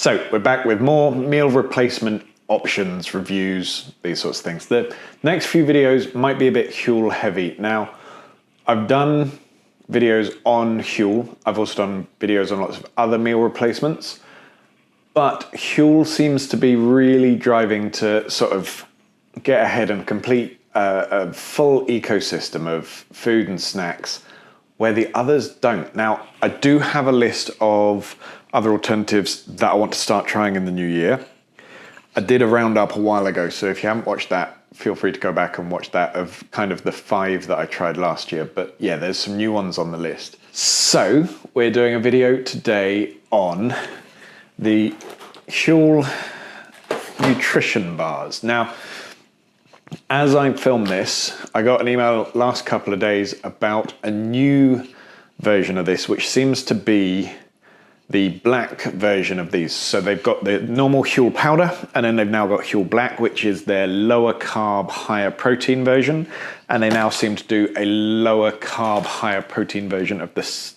So we're back with more meal replacement options, reviews, these sorts of things. The next few videos might be a bit Huel heavy. Now, I've done videos on Huel. I've also done videos on lots of other meal replacements, but Huel seems to be really driving to sort of get ahead and complete a full ecosystem of food and snacks where the others don't. Now, I do have a list of other alternatives that I want to start trying in the new year. I did a roundup a while ago, so if you haven't watched that, feel free to go back and watch that of kind of the 5 that I tried last year. But yeah, there's some new ones on the list. So we're doing a video today on the Huel nutrition bars. Now, as I film this, I got an email last couple of days about a new version of this, which seems to be the black version of these. So they've got the normal Huel powder, and then they've now got Huel Black, which is their lower carb, higher protein version. And they now seem to do a lower carb, higher protein version of this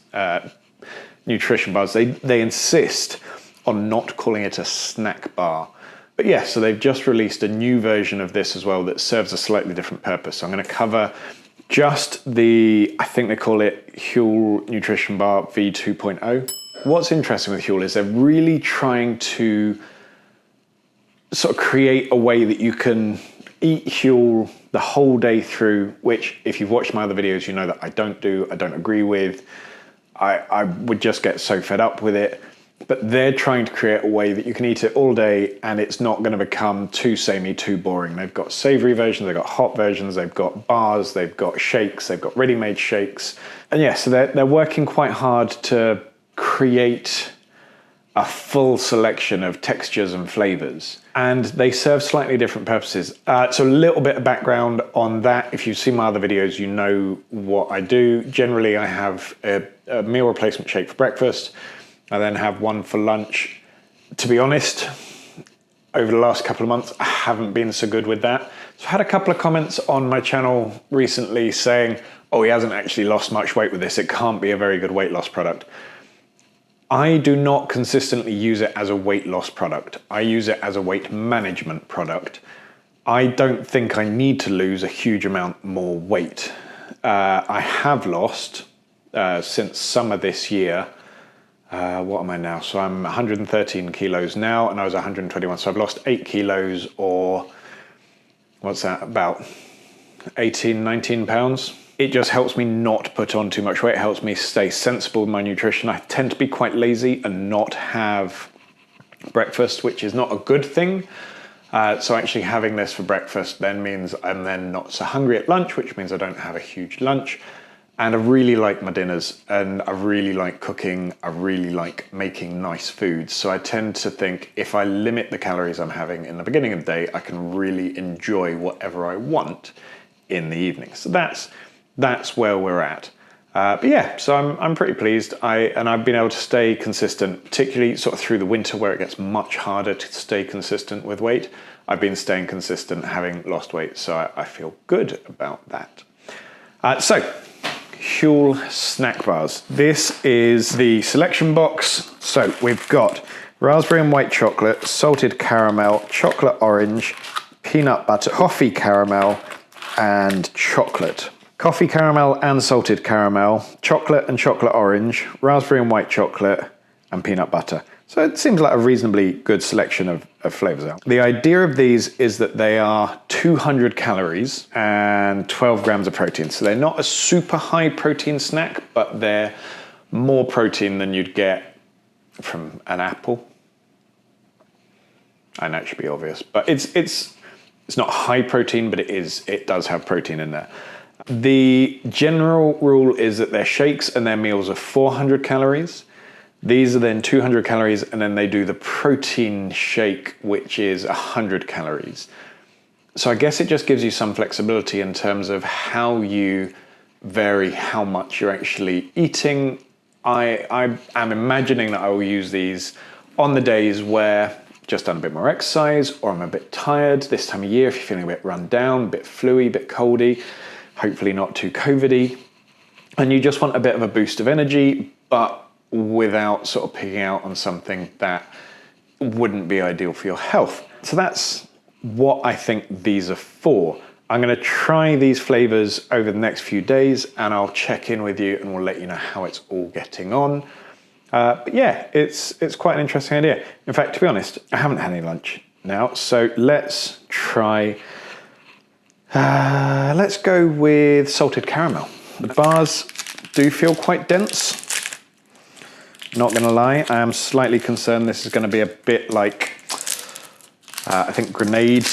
nutrition bars. They insist on not calling it a snack bar. But yeah, so they've just released a new version of this as well that serves a slightly different purpose. So I'm going to cover just I think they call it Huel Nutrition Bar V2.0. What's interesting with Huel is they're really trying to sort of create a way that you can eat Huel the whole day through, which if you've watched my other videos, you know that I don't agree with. I would just get so fed up with it. But they're trying to create a way that you can eat it all day and it's not going to become too samey, too boring. They've got savory versions, they've got hot versions, they've got bars, they've got shakes, they've got ready-made shakes. And yeah, so they're working quite hard to create a full selection of textures and flavors. And they serve slightly different purposes. So a little bit of background on that. If you've seen my other videos, you know what I do. Generally, I have a meal replacement shake for breakfast. I then have one for lunch. To be honest, over the last couple of months, I haven't been so good with that. So I had a couple of comments on my channel recently saying, oh, he hasn't actually lost much weight with this. It can't be a very good weight loss product. I do not consistently use it as a weight loss product. I use it as a weight management product. I don't think I need to lose a huge amount more weight. I have lost, since summer this year, what am I now? So I'm 113 kilos now, and I was 121. So I've lost 8 kilos, or what's that, about 18, 19 pounds. It just helps me not put on too much weight. It helps me stay sensible with my nutrition. I tend to be quite lazy and not have breakfast, which is not a good thing. So actually having this for breakfast then means I'm then not so hungry at lunch, which means I don't have a huge lunch. And I really like my dinners, and I really like cooking. I really like making nice foods. So I tend to think if I limit the calories I'm having in the beginning of the day, I can really enjoy whatever I want in the evening. So that's where we're at. But yeah, so I'm pretty pleased. I've been able to stay consistent, particularly sort of through the winter where it gets much harder to stay consistent with weight. I've been staying consistent, having lost weight, so I feel good about that. So Huel snack bars. This is the selection box. So we've got raspberry and white chocolate, salted caramel, chocolate orange, peanut butter, coffee caramel, and chocolate. Coffee caramel and salted caramel, chocolate and chocolate orange, raspberry and white chocolate, and peanut butter. So it seems like a reasonably good selection of flavors out. The idea of these is that they are 200 calories and 12 grams of protein. So they're not a super high protein snack, but they're more protein than you'd get from an apple. I know it should be obvious, but it's not high protein, but it does have protein in there. The general rule is that their shakes and their meals are 400 calories. These are then 200 calories, and then they do the protein shake, which is 100 calories. So I guess it just gives you some flexibility in terms of how you vary how much you're actually eating. I am imagining that I will use these on the days where I've just done a bit more exercise, or I'm a bit tired this time of year, if you're feeling a bit run down, a bit fluey, a bit coldy, hopefully not too COVID-y, and you just want a bit of a boost of energy, but without sort of picking out on something that wouldn't be ideal for your health. So that's what I think these are for. I'm going to try these flavors over the next few days and I'll check in with you and we'll let you know how it's all getting on. But yeah, it's quite an interesting idea. In fact, to be honest, I haven't had any lunch now, so let's try, let's go with salted caramel. The bars do feel quite dense. Not gonna lie, I am slightly concerned this is gonna be a bit like, I think Grenade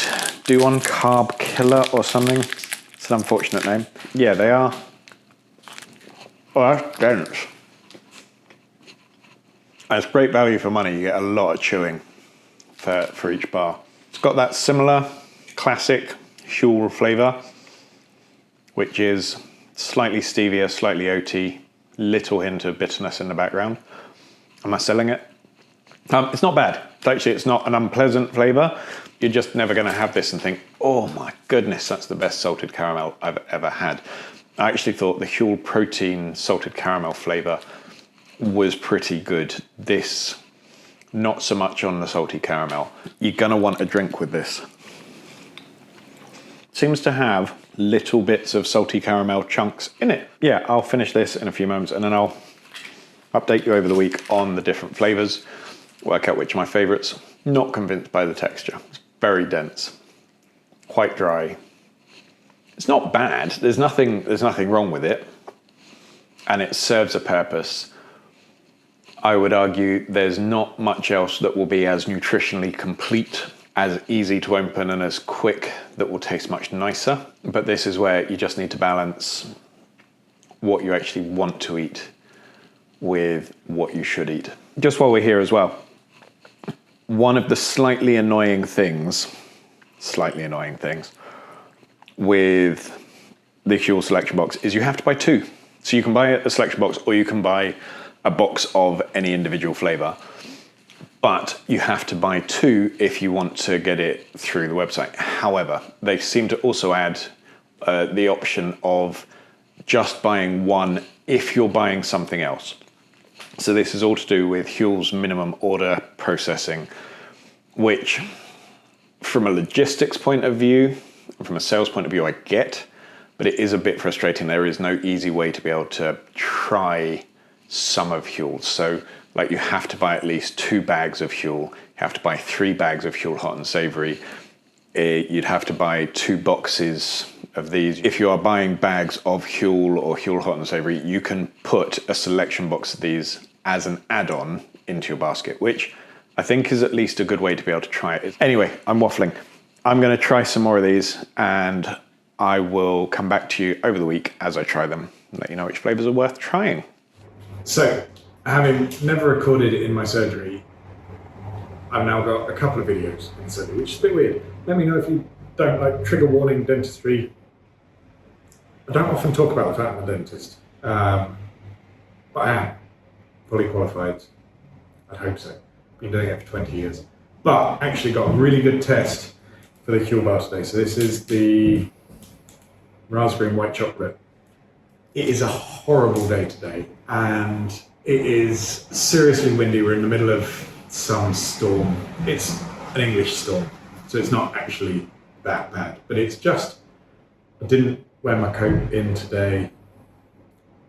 do on Carb Killer or something. It's an unfortunate name. Yeah, they are. Oh, that's dense. That's great value for money. You get a lot of chewing for each bar. It's got that similar classic Huel flavor, which is slightly stevia, slightly oaty, little hint of bitterness in the background. Am I selling it? It's not bad. Actually, it's not an unpleasant flavor. You're just never going to have this and think, oh my goodness, that's the best salted caramel I've ever had. I actually thought the Huel Protein salted caramel flavor was pretty good. This, not so much on the salty caramel. You're going to want a drink with this. Seems to have little bits of salty caramel chunks in it. Yeah, I'll finish this in a few moments and then I'll update you over the week on the different flavors, work out which are my favorites. Not convinced by the texture. It's very dense, quite dry. It's not bad. There's nothing wrong with it, and it serves a purpose. I would argue there's not much else that will be as nutritionally complete, as easy to open and as quick, that will taste much nicer. But this is where you just need to balance what you actually want to eat with what you should eat. Just while we're here as well, one of the slightly annoying things with the Huel selection box is you have to buy two. So you can buy a selection box or you can buy a box of any individual flavor, but you have to buy two if you want to get it through the website. However, they seem to also add the option of just buying one if you're buying something else. So this is all to do with Huel's minimum order processing, which from a logistics point of view, from a sales point of view, I get, but it is a bit frustrating. There is no easy way to be able to try some of Huel. So like you have to buy at least 2 bags of Huel, you have to buy 3 bags of Huel Hot and Savory, you'd have to buy 2 boxes of these. If you are buying bags of Huel or Huel Hot and Savory, you can put a selection box of these as an add-on into your basket, which I think is at least a good way to be able to try it. Anyway, I'm waffling. I'm gonna try some more of these and I will come back to you over the week as I try them and let you know which flavors are worth trying. So, having never recorded in my surgery, I've now got a couple of videos in surgery, which is a bit weird. Let me know if you don't like trigger warning dentistry. I don't often talk about the fact I'm a dentist, but I am fully qualified. I'd hope so. Been doing it for 20 years. But actually got a really good test for the Huel bar today. So this is the raspberry and white chocolate. It is a horrible day today and it is seriously windy. We're in the middle of some storm. It's an English storm, so it's not actually that bad, but it's just, I didn't wear my coat in today.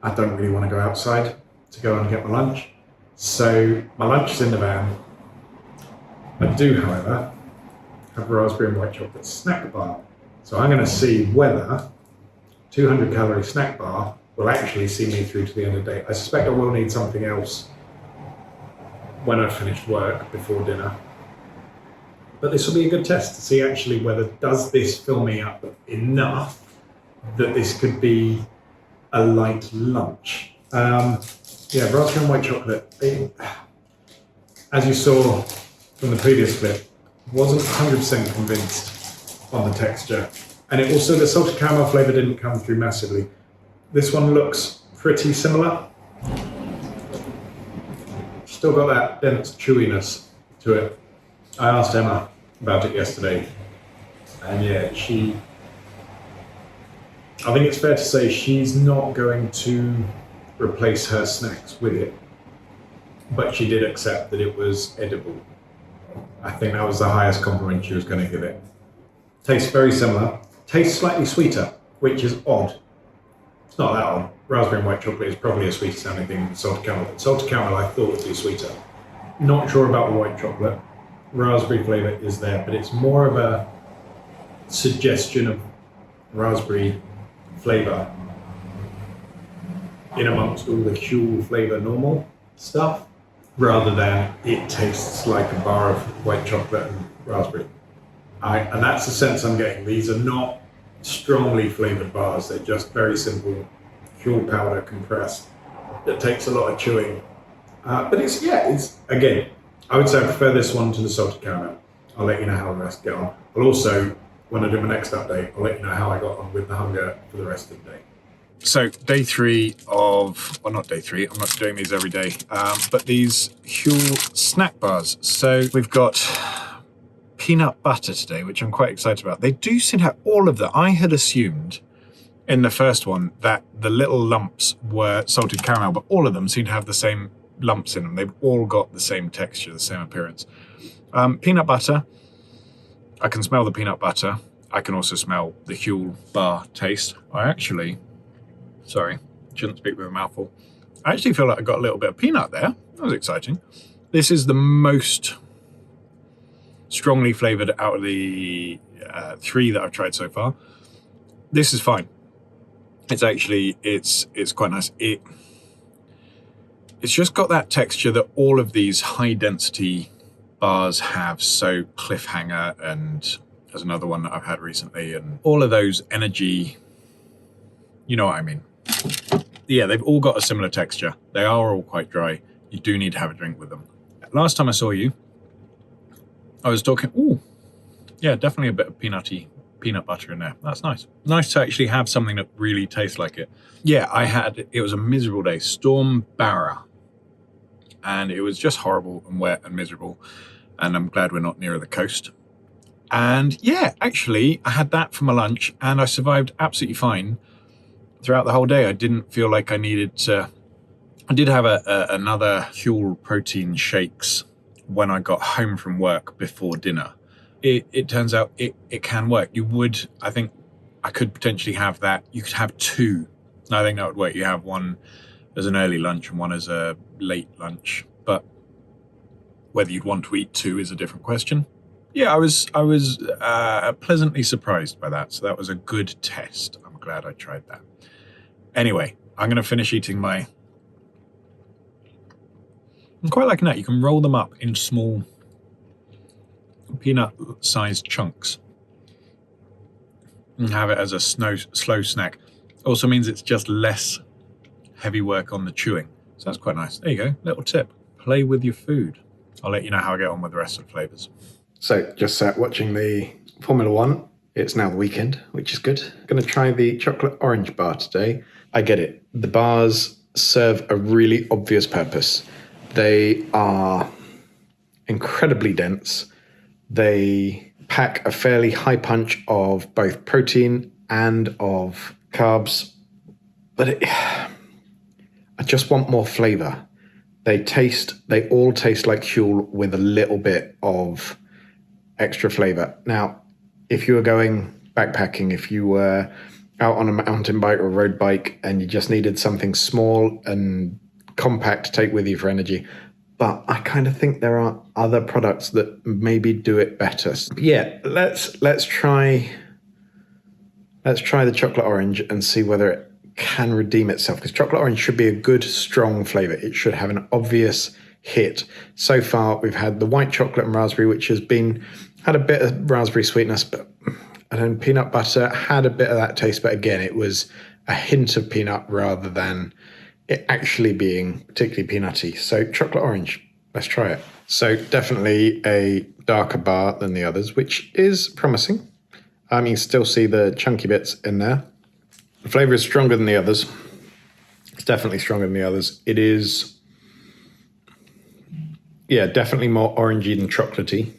I don't really want to go outside to go and get my lunch. So my lunch is in the van. I do, however, have a raspberry and white chocolate snack bar. So I'm going to see whether 200 calorie snack bar will actually see me through to the end of the day. I suspect I will need something else when I've finished work before dinner. But this will be a good test to see actually whether does this fill me up enough that this could be a light lunch. Yeah, raspberry and white chocolate. As you saw from the previous clip, wasn't 100% convinced on the texture. And it also, the salted caramel flavor didn't come through massively. This one looks pretty similar. Still got that dense chewiness to it. I asked Emma about it yesterday, and yeah, I think it's fair to say she's not going to replace her snacks with it, but she did accept that it was edible. I think that was the highest compliment she was going to give it. Tastes very similar. Tastes slightly sweeter, which is odd. It's not that odd. Raspberry and white chocolate is probably a sweeter sounding thing than salted caramel. But salted caramel I thought would be sweeter. Not sure about the white chocolate. Raspberry flavour is there, but it's more of a suggestion of raspberry flavour in amongst all the Huel flavour normal stuff, rather than it tastes like a bar of white chocolate and raspberry. And that's the sense I'm getting. These are not strongly flavoured bars, they're just very simple Huel powder compressed that takes a lot of chewing. But it's again, I would say I prefer this one to the salted caramel. I'll let you know how the rest get on. I'll also, when I do my next update, I'll let you know how I got on with the hunger for the rest of the day. So day 3 of, well, not day 3, I'm not doing these every day, but these Huel snack bars. So we've got peanut butter today, which I'm quite excited about. They do seem to have all of them. I had assumed in the first one that the little lumps were salted caramel, but all of them seem to have the same lumps in them. They've all got the same texture, the same appearance. Peanut butter, I can smell the peanut butter. I can also smell the Huel bar taste. Sorry, shouldn't speak with a mouthful. I actually feel like I got a little bit of peanut there. That was exciting. This is the most strongly flavoured out of the 3 that I've tried so far. This is fine. It's actually, it's quite nice. It's just got that texture that all of these high density bars have. So Cliffhanger, and there's another one that I've had recently, and all of those energy, you know what I mean. Yeah, they've all got a similar texture. They are all quite dry. You do need to have a drink with them. Last time I saw you, I was talking, ooh, yeah, definitely a bit of peanut butter in there. That's nice. Nice to actually have something that really tastes like it. Yeah, it was a miserable day. Storm Barra. And it was just horrible and wet and miserable. And I'm glad we're not near the coast. And yeah, actually, I had that for my lunch and I survived absolutely fine throughout the whole day. I didn't feel like I needed to. I did have another Huel protein shakes when I got home from work before dinner. It turns out it can work. I think I could potentially have that. You could have 2. I think that would work. You have one as an early lunch and one as a late lunch. But whether you'd want to eat 2 is a different question. Yeah, I was pleasantly surprised by that. So that was a good test. I'm glad I tried that. Anyway, I'm going to finish eating my... I'm quite liking that. You can roll them up in small peanut-sized chunks and have it as a slow snack. Also means it's just less heavy work on the chewing. So that's quite nice. There you go. Little tip. Play with your food. I'll let you know how I get on with the rest of the flavours. So just sat watching the Formula One. It's now the weekend, which is good. Going to try the chocolate orange bar today. I get it. The bars serve a really obvious purpose. They are incredibly dense. They pack a fairly high punch of both protein and of carbs. But I just want more flavour. They all taste like Huel with a little bit of extra flavour. Now, if you were going backpacking, if you were out on a mountain bike or a road bike and you just needed something small and compact to take with you for energy, but I kind of think there are other products that maybe do it better. Yeah, let's try the chocolate orange and see whether it can redeem itself, because chocolate orange should be a good, strong flavour. It should have an obvious hit. So far, we've had the white chocolate and raspberry, which had a bit of raspberry sweetness, but and then peanut butter had a bit of that taste, but again, it was a hint of peanut rather than it actually being particularly peanutty. So chocolate orange, let's try it. So definitely a darker bar than the others, which is promising. You can still see the chunky bits in there. The flavour is stronger than the others. It's definitely stronger than the others. It is, yeah, definitely more orangey than chocolatey.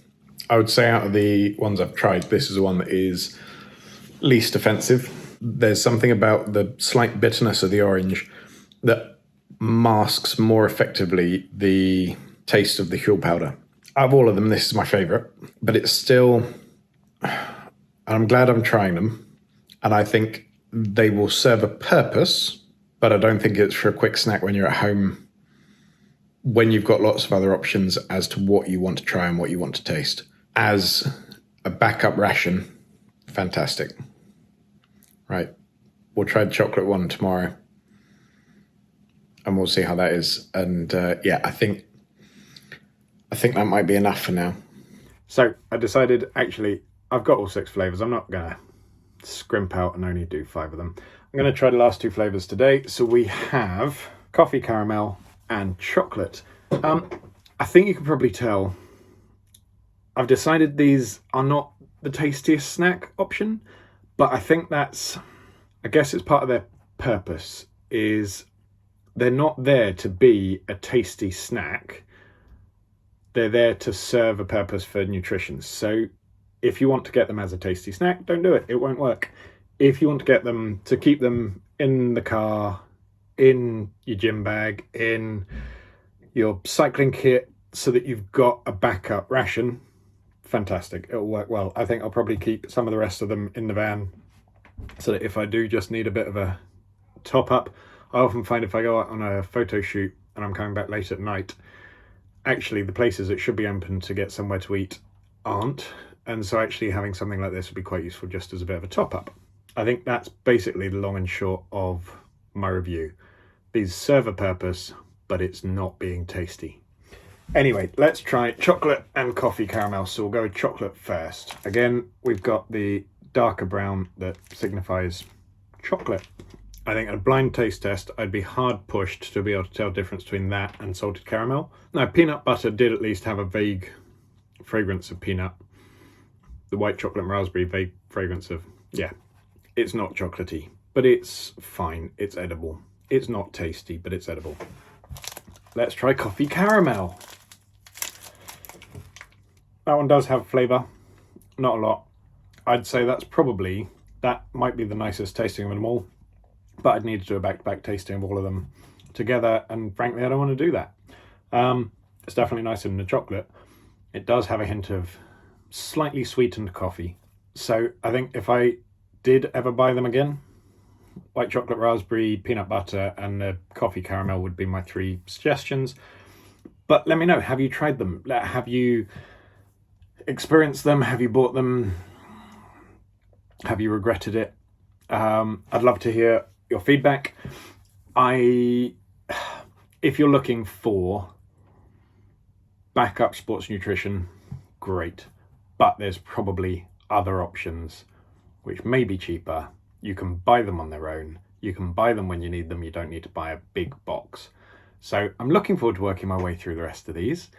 I would say out of the ones I've tried, this is the one that is least offensive. There's something about the slight bitterness of the orange that masks more effectively the taste of the Huel powder. Out of all of them, this is my favorite, but it's still, I'm glad I'm trying them. And I think they will serve a purpose, but I don't think it's for a quick snack when you're at home, when you've got lots of other options as to what you want to try and what you want to taste. As a backup ration, fantastic. Right, we'll try the chocolate one tomorrow and we'll see how that is. And yeah, I think that might be enough for now. So I decided, actually, I've got all 6 flavors. I'm not gonna scrimp out and only do 5 of them. I'm gonna try the last 2 flavors today. So we have coffee caramel and chocolate. I think you can probably tell I've decided these are not the tastiest snack option, but I think that's, I guess it's part of their purpose, is they're not there to be a tasty snack. They're there to serve a purpose for nutrition. So if you want to get them as a tasty snack, don't do it. It won't work. If you want to get them to keep them in the car, in your gym bag, in your cycling kit, so that you've got a backup ration, fantastic. It'll work well. I think I'll probably keep some of the rest of them in the van so that if I do just need a bit of a top up, I often find if I go out on a photo shoot and I'm coming back late at night, actually the places that should be open to get somewhere to eat aren't. And so actually having something like this would be quite useful just as a bit of a top up. I think that's basically the long and short of my review. These serve a purpose, but it's not being tasty. Anyway, let's try chocolate and coffee caramel. So we'll go with chocolate first. Again, we've got the darker brown that signifies chocolate. I think at a blind taste test, I'd be hard pushed to be able to tell the difference between that and salted caramel. Now, peanut butter did at least have a vague fragrance of peanut. The white chocolate and raspberry, vague fragrance of, yeah, it's not chocolatey, but it's fine. It's edible. It's not tasty, but it's edible. Let's try coffee caramel. That one does have flavour, not a lot. I'd say that might be the nicest tasting of them all, but I'd need to do a back-to-back tasting of all of them together, and frankly, I don't want to do that. It's definitely nicer than the chocolate. It does have a hint of slightly sweetened coffee. So I think if I did ever buy them again, white chocolate, raspberry, peanut butter, and the coffee caramel would be my 3 suggestions. But let me know, have you tried them? Have you experienced them? Have you bought them? Have you regretted it? I'd love to hear your feedback. If you're looking for backup sports nutrition, great. But there's probably other options which may be cheaper. You can buy them on their own. You can buy them when you need them. You don't need to buy a big box. So I'm looking forward to working my way through the rest of these.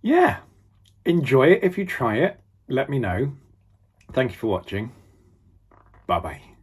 Yeah, enjoy it if you try it. Let me know. Thank you for watching. Bye-bye.